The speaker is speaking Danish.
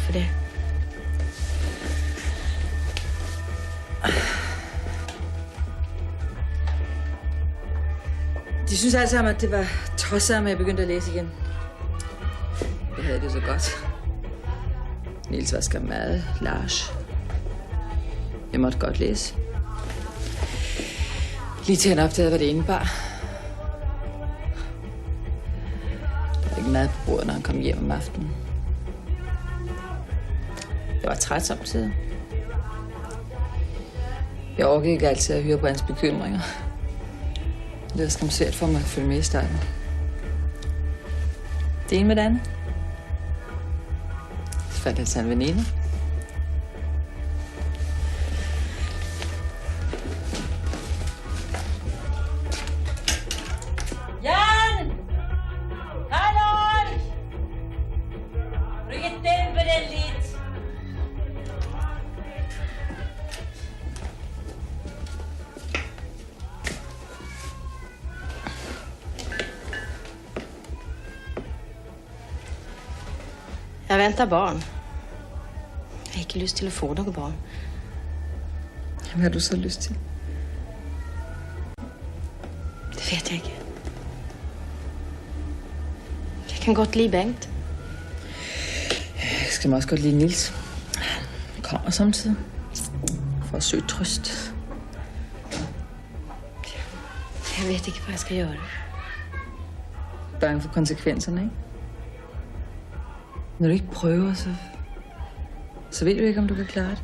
for det. De synes alle sammen, at det var tosset, at jeg begyndte at læse igen. Jeg havde det så godt. Niels vasker mad, Lars. Jeg måtte godt læse. Lige til han opdagede, hvad det indebar. Der var ikke mad på bordet, når han kom hjem om aftenen. Jeg var træt samtidig. Jeg orkede ikke altid at høre på hans bekymringer. Det var skam svært for mig at følge med i starten. Det ene med det andet. Så fandt han sig en veninde. Jan! Halloj! Ryk dämpa den lite. Jeg venter barn. Jeg har ikke lyst til at få nogle barn. Hvad har du så lyst til? Det vet jeg ikke. Jeg kan godt lide Bengt. Jeg skal også godt lide Niels. Han kommer samtidig. For at søge trøst. Jeg vet ikke, hvad jeg skal gøre. Bange for konsekvenserne, ikke? Når du ikke prøver, så ved du ikke, om du kan klare det.